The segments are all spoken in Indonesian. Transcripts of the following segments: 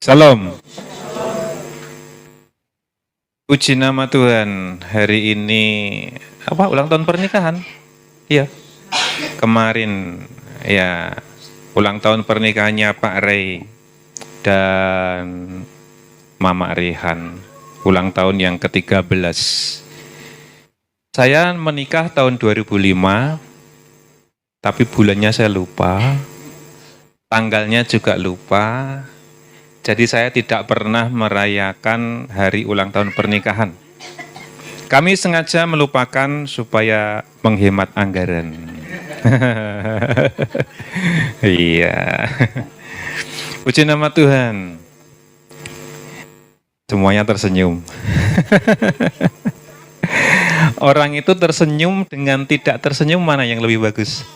Salam. Puji nama Tuhan. Hari ini ulang tahun pernikahan? Iya. Kemarin ya ulang tahun pernikahannya Pak Ray dan Mama Rehan. Ulang tahun yang ke-13. Saya menikah tahun 2005, tapi bulannya saya lupa, tanggalnya juga lupa. Jadi saya tidak pernah merayakan hari ulang tahun pernikahan. Kami sengaja melupakan supaya menghemat anggaran. Iya. Puji nama Tuhan. Semuanya tersenyum. Orang itu tersenyum dengan tidak tersenyum, mana yang lebih bagus?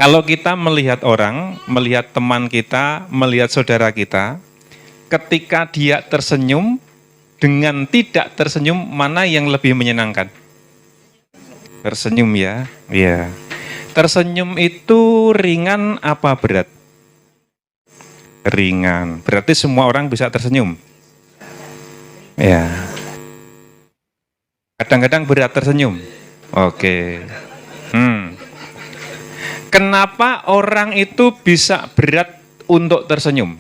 Kalau kita melihat orang, melihat teman kita, melihat saudara kita, ketika dia tersenyum dengan tidak tersenyum, mana yang lebih menyenangkan? Tersenyum ya, iya. Tersenyum itu ringan apa berat? Ringan. Berarti semua orang bisa tersenyum. Ya. Kadang-kadang berat tersenyum. Oke. Kenapa orang itu bisa berat untuk tersenyum?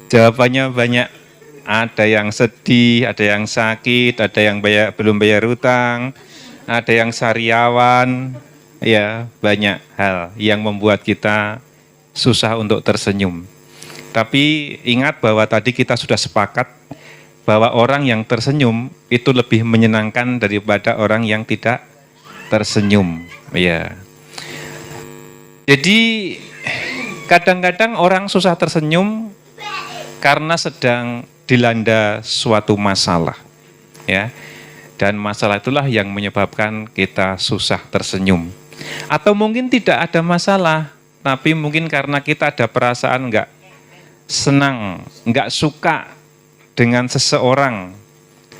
Jawabannya banyak. Ada yang sedih, ada yang sakit, ada yang belum bayar hutang, ada yang sariawan. Ya, banyak hal yang membuat kita susah untuk tersenyum. Tapi ingat bahwa tadi kita sudah sepakat bahwa orang yang tersenyum itu lebih menyenangkan daripada orang yang tidak tersenyum. Ya. Jadi kadang-kadang orang susah tersenyum karena sedang dilanda suatu masalah. Ya. Dan masalah itulah yang menyebabkan kita susah tersenyum. Atau mungkin tidak ada masalah, tapi mungkin karena kita ada perasaan enggak senang, enggak suka dengan seseorang,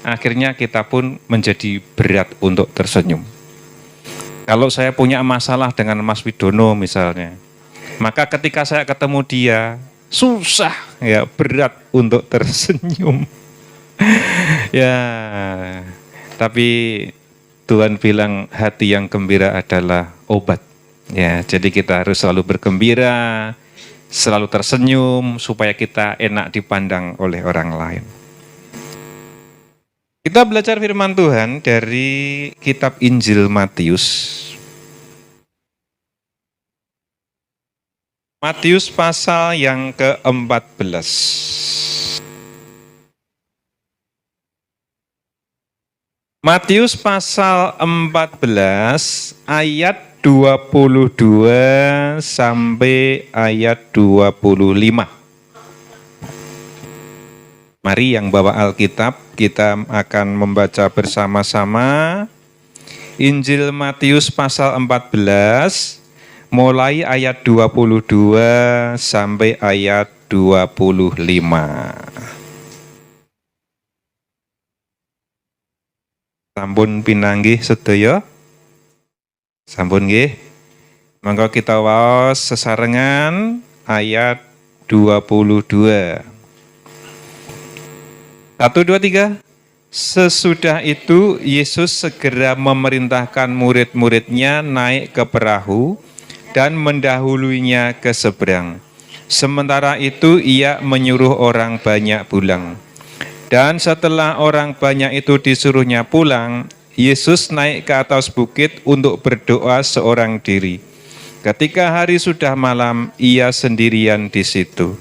akhirnya kita pun menjadi berat untuk tersenyum. Kalau saya punya masalah dengan Mas Widono misalnya, maka ketika saya ketemu dia, susah ya, berat untuk tersenyum. Ya, tapi Tuhan bilang hati yang gembira adalah obat. Ya, jadi kita harus selalu bergembira, selalu tersenyum supaya kita enak dipandang oleh orang lain. Kita belajar firman Tuhan dari kitab Injil Matius. Matius pasal yang ke-14. Matius pasal 14 ayat 22 sampai ayat 25. Mari yang bawa Alkitab, kita akan membaca bersama-sama Injil Matius pasal 14 mulai ayat 22 sampai ayat 25. Sampun pinanggih sedaya? Sampun nggih. Mangga kita waos sesarengan ayat 22. 1, 2, 3. Sesudah itu Yesus segera memerintahkan murid-muridnya naik ke perahu dan mendahuluinya ke seberang. Sementara itu ia menyuruh orang banyak pulang. Dan setelah orang banyak itu disuruhnya pulang, Yesus naik ke atas bukit untuk berdoa seorang diri. Ketika hari sudah malam, ia sendirian di situ.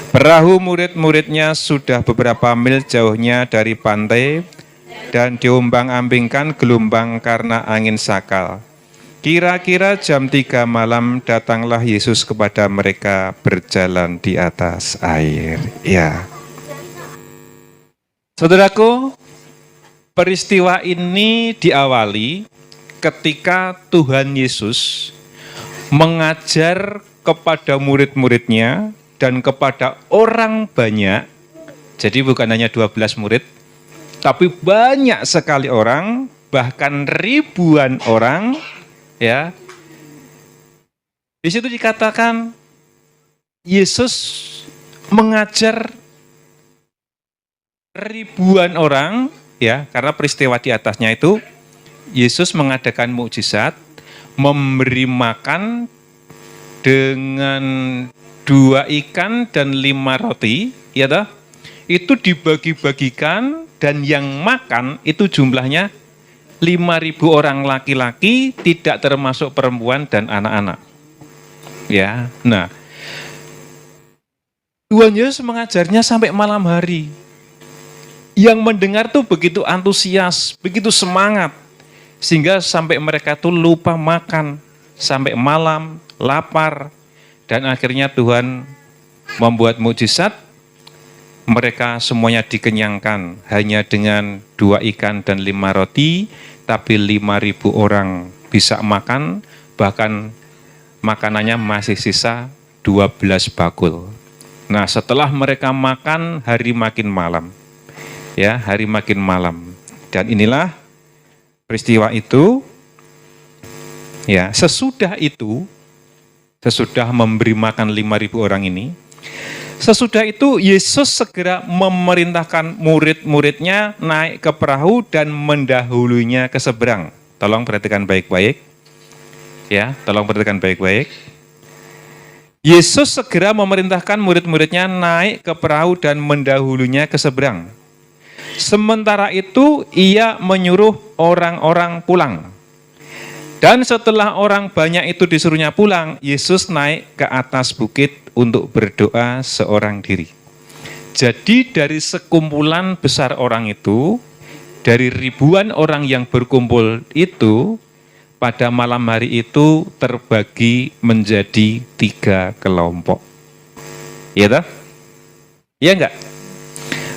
Perahu murid-muridnya sudah beberapa mil jauhnya dari pantai dan diombang-ambingkan gelombang karena angin sakal. Kira-kira jam 3 malam datanglah Yesus kepada mereka berjalan di atas air. Ya. Saudaraku, peristiwa ini diawali ketika Tuhan Yesus mengajar kepada murid-muridnya dan kepada orang banyak. Jadi bukan hanya 12 murid, Tapi banyak sekali orang, bahkan ribuan orang, ya. Di situ dikatakan Yesus mengajar ribuan orang, ya, karena peristiwa di atasnya itu Yesus mengadakan mukjizat, memberi makan dengan 2 ikan dan 5 roti, ya toh? Itu dibagi-bagikan dan yang makan itu jumlahnya 5.000 orang laki-laki, tidak termasuk perempuan dan anak-anak. Ya, nah, Tuhan Yesus mengajarnya sampai malam hari. Yang mendengar tuh begitu antusias, begitu semangat, sehingga sampai mereka tuh lupa makan, sampai malam, lapar, dan akhirnya Tuhan membuat mukjizat, mereka semuanya dikenyangkan, hanya dengan 2 ikan dan 5 roti, tapi 5.000 orang bisa makan, bahkan makanannya masih sisa 12 bakul. Nah, setelah mereka makan, hari makin malam. Ya, hari makin malam. Dan inilah peristiwa itu. Ya, sesudah itu, sesudah memberi makan 5.000 orang ini, sesudah itu Yesus segera memerintahkan murid-muridnya naik ke perahu dan mendahulunya ke seberang. Tolong perhatikan baik-baik. Ya, tolong perhatikan baik-baik. Yesus segera memerintahkan murid-muridnya naik ke perahu dan mendahulunya ke seberang. Sementara itu ia menyuruh orang-orang pulang. Dan setelah orang banyak itu disuruhnya pulang, Yesus naik ke atas bukit untuk berdoa seorang diri. Jadi dari sekumpulan besar orang itu, dari ribuan orang yang berkumpul itu, pada malam hari itu terbagi menjadi 3 kelompok. Iya toh? Iya enggak?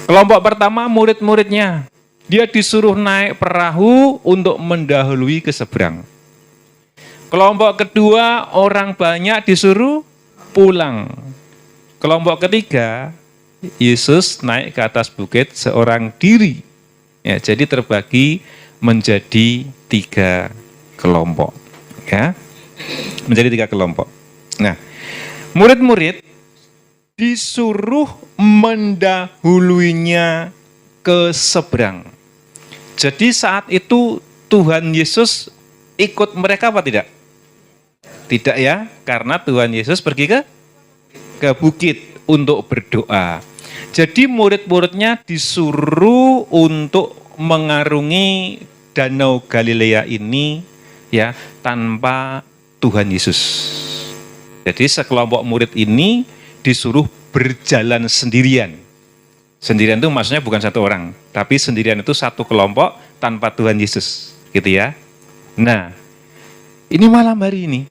Kelompok pertama murid-muridnya. Dia disuruh naik perahu untuk mendahului ke seberang. Kelompok kedua orang banyak disuruh pulang. Kelompok ketiga Yesus naik ke atas bukit seorang diri. Ya, jadi terbagi menjadi 3 kelompok. Ya, menjadi 3 kelompok. Nah, murid-murid disuruh mendahuluinya ke seberang. Jadi saat itu Tuhan Yesus ikut mereka apa tidak? Tidak ya, karena Tuhan Yesus pergi ke bukit untuk berdoa. Jadi murid-muridnya disuruh untuk mengarungi Danau Galilea ini ya tanpa Tuhan Yesus. Jadi sekelompok murid ini disuruh berjalan sendirian. Sendirian itu maksudnya bukan 1 orang, tapi sendirian itu 1 kelompok tanpa Tuhan Yesus, gitu ya. Nah, ini malam hari.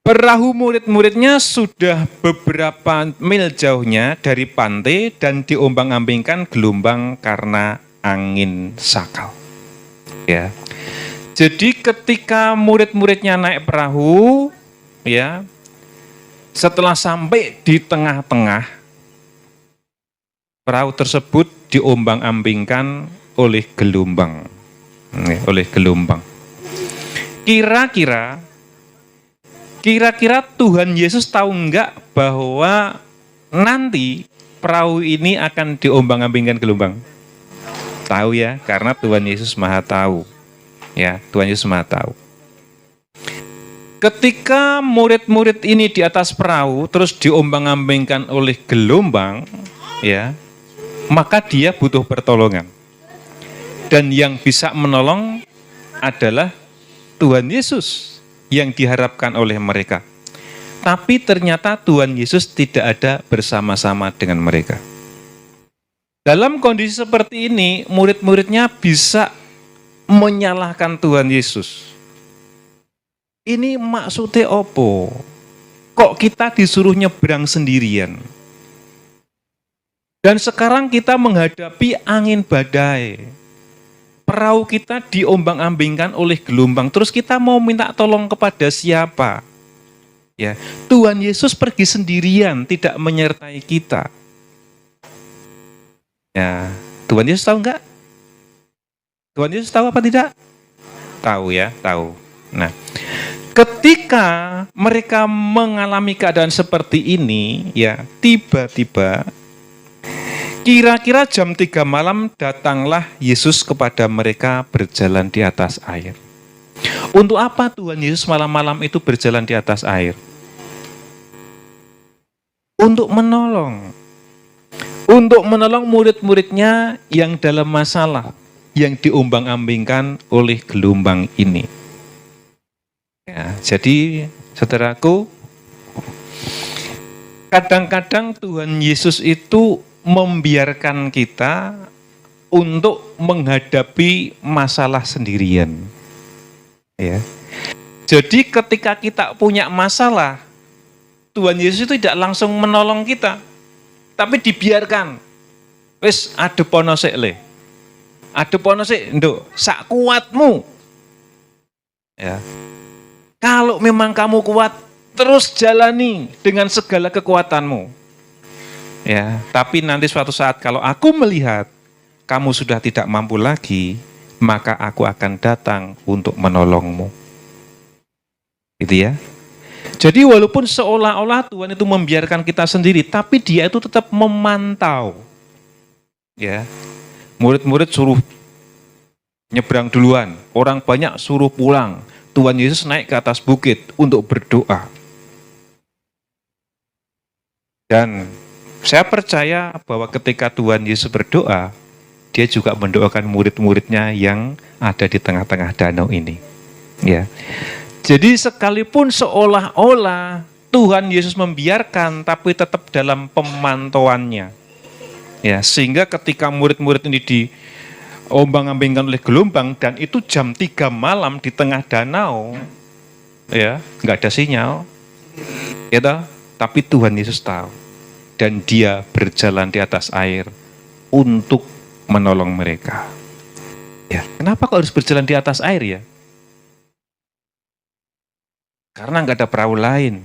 Perahu murid-muridnya sudah beberapa mil jauhnya dari pantai dan diombang-ambingkan gelombang karena angin sakal. Ya. Jadi ketika murid-muridnya naik perahu, ya, setelah sampai di tengah-tengah, perahu tersebut diombang-ambingkan oleh gelombang. Kira-kira Tuhan Yesus tahu enggak bahwa nanti perahu ini akan diombang-ambingkan gelombang? Tahu ya, karena Tuhan Yesus Maha tahu. Ya, Tuhan Yesus Maha tahu. Ketika murid-murid ini di atas perahu terus diombang-ambingkan oleh gelombang, ya, maka dia butuh pertolongan. Dan yang bisa menolong adalah Tuhan Yesus yang diharapkan oleh mereka. Tapi ternyata Tuhan Yesus tidak ada bersama-sama dengan mereka. Dalam kondisi seperti ini, murid-muridnya bisa menyalahkan Tuhan Yesus. Ini maksudnya opo? Kok kita disuruh nyebrang sendirian? Dan sekarang kita menghadapi angin badai. Perahu kita diombang-ambingkan oleh gelombang. Terus kita mau minta tolong kepada siapa? Ya, Tuhan Yesus pergi sendirian, tidak menyertai kita. Ya, Tuhan Yesus tahu nggak? Tuhan Yesus tahu apa tidak? Tahu ya, tahu. Nah, ketika mereka mengalami keadaan seperti ini, ya, tiba-tiba kira-kira jam 3 malam datanglah Yesus kepada mereka berjalan di atas air. Untuk apa Tuhan Yesus malam-malam itu berjalan di atas air? Untuk menolong. Untuk menolong murid-muridnya yang dalam masalah, yang diombang-ambingkan oleh gelombang ini. Ya, jadi saudaraku, kadang-kadang Tuhan Yesus itu membiarkan kita untuk menghadapi masalah sendirian. Ya. Jadi ketika kita punya masalah, Tuhan Yesus itu tidak langsung menolong kita, tapi dibiarkan. Wis adepono sik le. Adepono sik nduk, sak kuatmu. Ya. Kalau memang kamu kuat, terus jalani dengan segala kekuatanmu. Ya, tapi nanti suatu saat kalau aku melihat kamu sudah tidak mampu lagi, maka aku akan datang untuk menolongmu. Gitu ya. Jadi walaupun seolah-olah Tuhan itu membiarkan kita sendiri, tapi Dia itu tetap memantau. Ya. Murid-murid suruh nyebrang duluan, orang banyak suruh pulang. Tuhan Yesus naik ke atas bukit untuk berdoa. Dan saya percaya bahwa ketika Tuhan Yesus berdoa, Dia juga mendoakan murid-muridnya yang ada di tengah-tengah danau ini. Ya. Jadi sekalipun seolah-olah Tuhan Yesus membiarkan, tapi tetap dalam pemantauannya. Ya, sehingga ketika murid-murid ini diombang-ambingkan oleh gelombang, dan itu jam 3 malam di tengah danau, ya, nggak ada sinyal, ya, tapi Tuhan Yesus tahu. Dan Dia berjalan di atas air untuk menolong mereka. Ya, kenapa kok harus berjalan di atas air ya? Karena nggak ada perahu lain.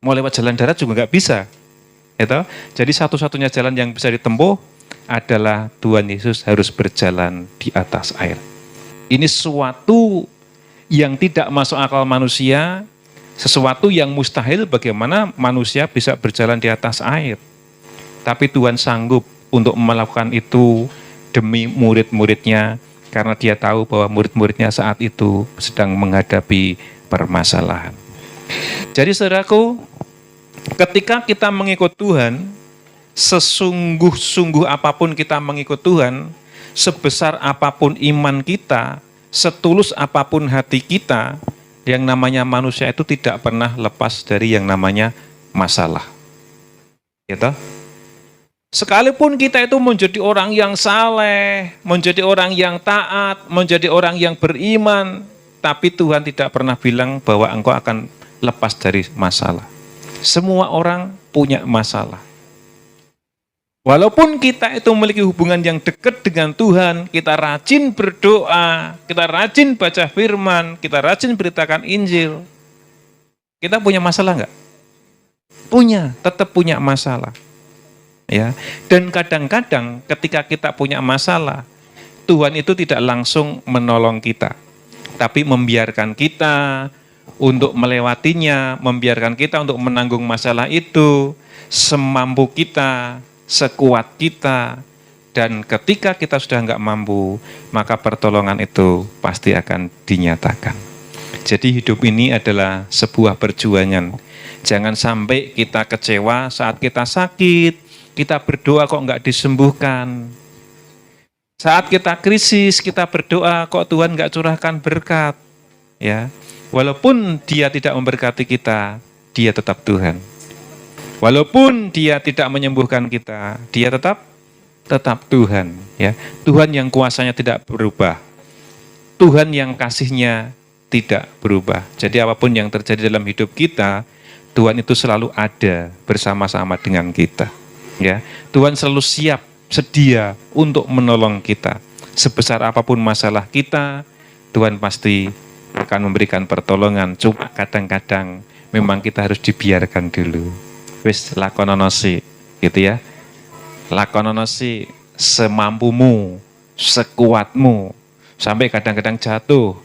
Mau lewat jalan darat juga nggak bisa. Ya, jadi satu-satunya jalan yang bisa ditempuh adalah Tuhan Yesus harus berjalan di atas air. Ini sesuatu yang tidak masuk akal manusia, sesuatu yang mustahil bagaimana manusia bisa berjalan di atas air. Tapi Tuhan sanggup untuk melakukan itu demi murid-muridnya, karena Dia tahu bahwa murid-muridnya saat itu sedang menghadapi permasalahan. Jadi saudaraku, ketika kita mengikut Tuhan, sesungguh-sungguh apapun kita mengikut Tuhan, sebesar apapun iman kita, setulus apapun hati kita, yang namanya manusia itu tidak pernah lepas dari yang namanya masalah. Gitu? Sekalipun kita itu menjadi orang yang saleh, menjadi orang yang taat, menjadi orang yang beriman, tapi Tuhan tidak pernah bilang bahwa engkau akan lepas dari masalah. Semua orang punya masalah. Walaupun kita itu memiliki hubungan yang dekat dengan Tuhan, kita rajin berdoa, kita rajin baca firman, kita rajin beritakan Injil, kita punya masalah enggak? Punya, tetap punya masalah. Ya. Dan kadang-kadang ketika kita punya masalah, Tuhan itu tidak langsung menolong kita, tapi membiarkan kita untuk melewatinya, membiarkan kita untuk menanggung masalah itu semampu kita, sekuat kita, dan ketika kita sudah nggak mampu, maka pertolongan itu pasti akan dinyatakan. Jadi hidup ini adalah sebuah perjuangan. Jangan sampai kita kecewa saat kita sakit, kita berdoa kok nggak disembuhkan. Saat kita krisis, kita berdoa kok Tuhan nggak curahkan berkat. Ya, walaupun Dia tidak memberkati kita, Dia tetap Tuhan. Walaupun Dia tidak menyembuhkan kita, Dia tetap Tuhan. Ya, Tuhan yang kuasanya tidak berubah, Tuhan yang kasihnya tidak berubah. Jadi apapun yang terjadi dalam hidup kita, Tuhan itu selalu ada bersama-sama dengan kita. Ya, Tuhan selalu siap, sedia untuk menolong kita. Sebesar apapun masalah kita, Tuhan pasti akan memberikan pertolongan. Cuma kadang-kadang memang kita harus dibiarkan dulu. Wis lakonono sik, gitu ya. Lakonono sik, semampumu, sekuatmu, sampai kadang-kadang jatuh,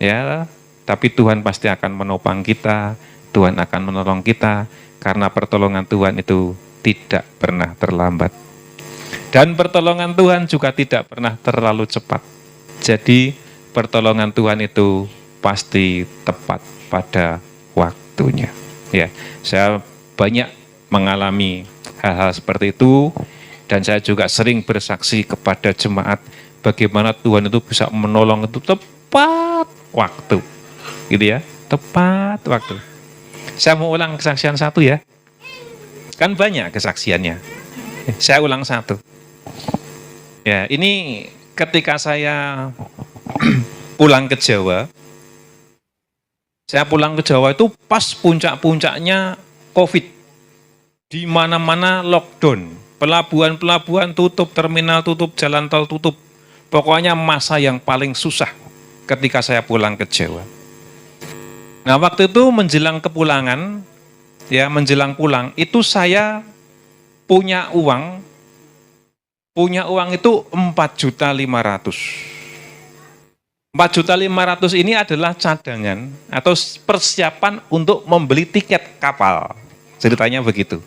ya. Tapi Tuhan pasti akan menopang kita, Tuhan akan menolong kita, karena pertolongan Tuhan itu tidak pernah terlambat. Dan pertolongan Tuhan juga tidak pernah terlalu cepat. Jadi pertolongan Tuhan itu pasti tepat pada waktunya. Ya, saya banyak mengalami hal-hal seperti itu, dan saya juga sering bersaksi kepada jemaat bagaimana Tuhan itu bisa menolong itu tepat waktu, gitu ya, tepat waktu. Saya mau ulang kesaksian satu ya, kan banyak kesaksiannya. Saya ulang satu. Ya, ini ketika saya pulang ke Jawa. Saya pulang ke Jawa itu pas puncak-puncaknya COVID. Di mana-mana lockdown. Pelabuhan-pelabuhan tutup, terminal tutup, jalan tol tutup. Pokoknya masa yang paling susah ketika saya pulang ke Jawa. Nah, waktu itu menjelang kepulangan, ya menjelang pulang, itu saya punya uang itu 4.500.000. 4.500.000 ini adalah cadangan atau persiapan untuk membeli tiket kapal. Ceritanya begitu.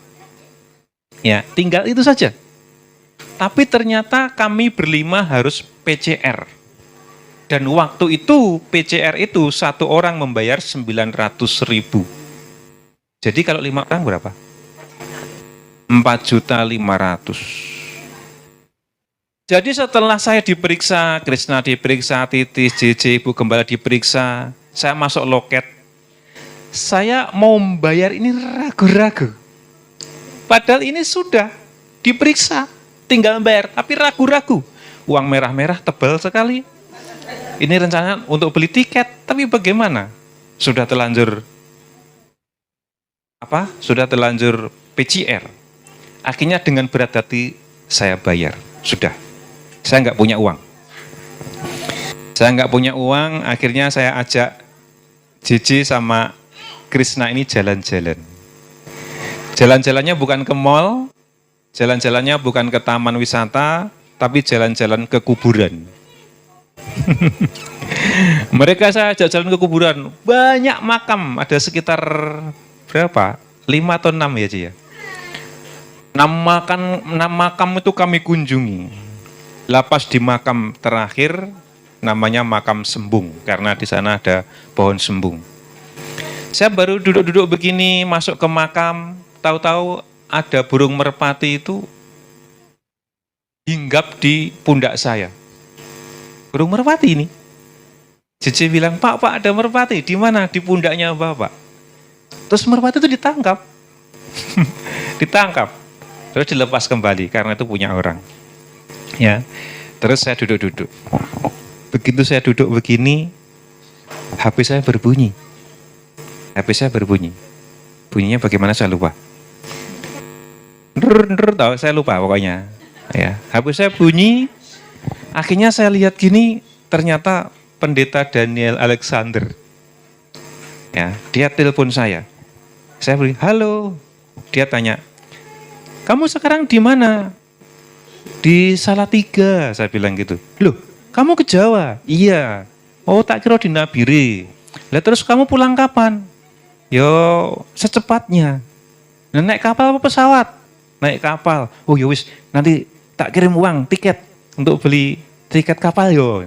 Ya, tinggal itu saja. Tapi ternyata kami berlima harus PCR. Dan waktu itu PCR itu satu orang membayar 900.000. Jadi kalau 5 orang berapa? 4.500.000. Jadi setelah saya diperiksa, Krisna diperiksa, Titis, JJ, Ibu Gembala diperiksa, saya masuk loket. Saya mau membayar ini ragu-ragu. Padahal ini sudah diperiksa, tinggal bayar, tapi ragu-ragu. Uang merah-merah tebal sekali. Ini rencana untuk beli tiket, tapi bagaimana? Sudah terlanjur Sudah terlanjur PCR. Akhirnya dengan berat hati saya bayar, sudah. Saya nggak punya uang. Akhirnya saya ajak JJ sama Krisna ini jalan-jalan. Jalan-jalannya bukan ke mall, jalan-jalannya bukan ke taman wisata, tapi jalan-jalan ke kuburan. Mereka saya ajak jalan ke kuburan, banyak makam, ada sekitar berapa? 5 atau 6 ya, Ci ya. 6 makam itu kami kunjungi. Lapas di makam terakhir namanya makam Sembung, karena di sana ada pohon sembung. Saya baru duduk-duduk begini, masuk ke makam, tahu-tahu ada burung merpati itu hinggap di pundak saya. Burung merpati ini. JJ bilang, Pak, ada merpati. Di mana? Di pundaknya Bapak. Terus merpati itu ditangkap. Ditangkap. Terus dilepas kembali, karena itu punya orang. Ya, terus saya duduk-duduk. Begitu saya duduk begini, HP saya berbunyi. Bunyinya bagaimana saya lupa. Tahu saya lupa pokoknya. Ya, HP saya bunyi. Akhirnya saya lihat gini, ternyata Pendeta Daniel Alexander. Ya, dia telepon saya. Saya beri, halo. Dia tanya, kamu sekarang di mana? Di Salatiga, saya bilang gitu. Loh, kamu ke Jawa? Iya. Oh, tak kira di Nabire. Lah terus kamu pulang kapan? Yo, secepatnya. Nah, naik kapal apa pesawat? Naik kapal. Oh ya wis, nanti tak kirim uang tiket untuk beli tiket kapal yo.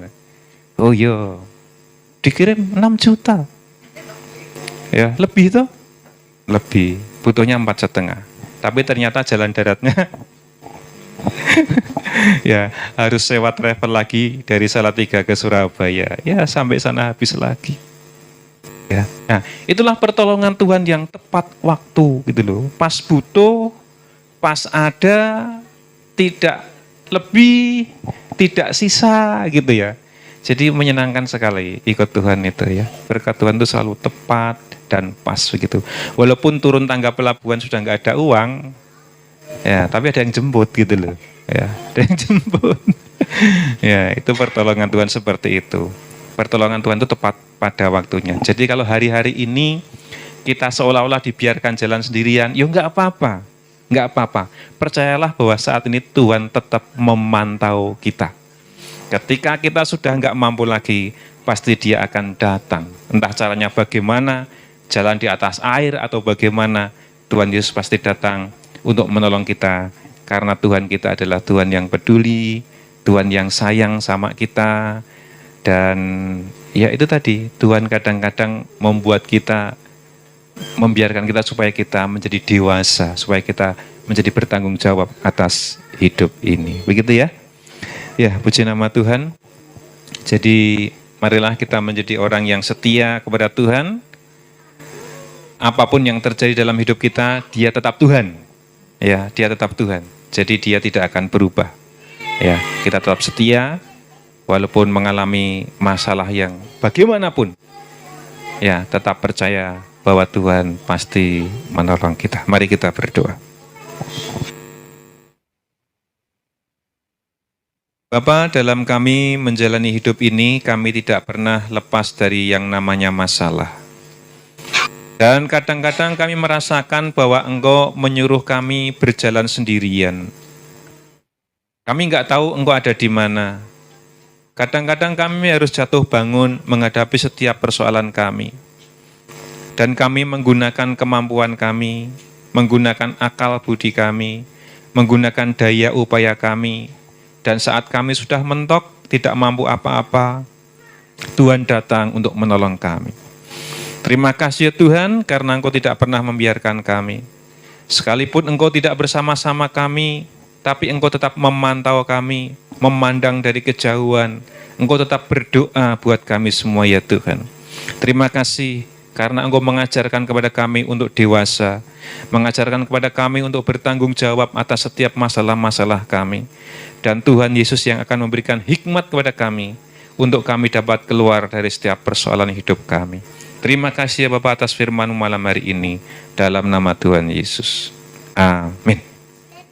Oh yo, dikirim 6 juta. Ya, lebih tuh? Lebih. Butuhnya 4,5. Tapi ternyata jalan daratnya ya harus sewa travel lagi dari Salatiga ke Surabaya. Ya sampai sana habis lagi. Ya. Nah, itulah pertolongan Tuhan yang tepat waktu gitu loh. Pas butuh, pas ada, tidak lebih, tidak sisa gitu ya. Jadi menyenangkan sekali ikut Tuhan itu ya. Berkat Tuhan itu selalu tepat dan pas begitu. Walaupun turun tangga pelabuhan sudah nggak ada uang, ya tapi ada yang jemput gitu loh. Ya, ada yang jemput. Ya, itu pertolongan Tuhan seperti itu. Pertolongan Tuhan itu tepat pada waktunya. Jadi kalau hari-hari ini kita seolah-olah dibiarkan jalan sendirian, ya nggak apa-apa. nggak apa-apa. Percayalah bahwa saat ini Tuhan tetap memantau kita. Ketika kita sudah nggak mampu lagi, pasti Dia akan datang. Entah caranya bagaimana, jalan di atas air atau bagaimana, Tuhan Yesus pasti datang untuk menolong kita. Karena Tuhan kita adalah Tuhan yang peduli, Tuhan yang sayang sama kita. Dan ya itu tadi, Tuhan kadang-kadang membuat kita, membiarkan kita supaya kita menjadi dewasa, supaya kita menjadi bertanggung jawab atas hidup ini. Begitu ya? Ya, puji nama Tuhan. Jadi marilah kita menjadi orang yang setia kepada Tuhan. Apapun yang terjadi dalam hidup kita, Dia tetap Tuhan. Ya, Dia tetap Tuhan. Jadi Dia tidak akan berubah. Ya, kita tetap setia walaupun mengalami masalah yang bagaimanapun. Ya, tetap percaya bahwa Tuhan pasti menolong kita. Mari kita berdoa. Bapa, dalam kami menjalani hidup ini, kami tidak pernah lepas dari yang namanya masalah. Dan kadang-kadang kami merasakan bahwa Engkau menyuruh kami berjalan sendirian. Kami nggak tahu Engkau ada di mana. Kadang-kadang kami harus jatuh bangun menghadapi setiap persoalan kami. Dan kami menggunakan kemampuan kami, menggunakan akal budi kami, menggunakan daya upaya kami. Dan saat kami sudah mentok, tidak mampu apa-apa, Tuhan datang untuk menolong kami. Terima kasih ya Tuhan, karena Engkau tidak pernah membiarkan kami. Sekalipun Engkau tidak bersama-sama kami, tapi Engkau tetap memantau kami, memandang dari kejauhan. Engkau tetap berdoa buat kami semua ya Tuhan. Terima kasih, karena Engkau mengajarkan kepada kami untuk dewasa, mengajarkan kepada kami untuk bertanggung jawab atas setiap masalah-masalah kami. Dan Tuhan Yesus yang akan memberikan hikmat kepada kami, untuk kami dapat keluar dari setiap persoalan hidup kami. Terima kasih ya Bapak atas firman-Mu malam hari ini, dalam nama Tuhan Yesus. Amin.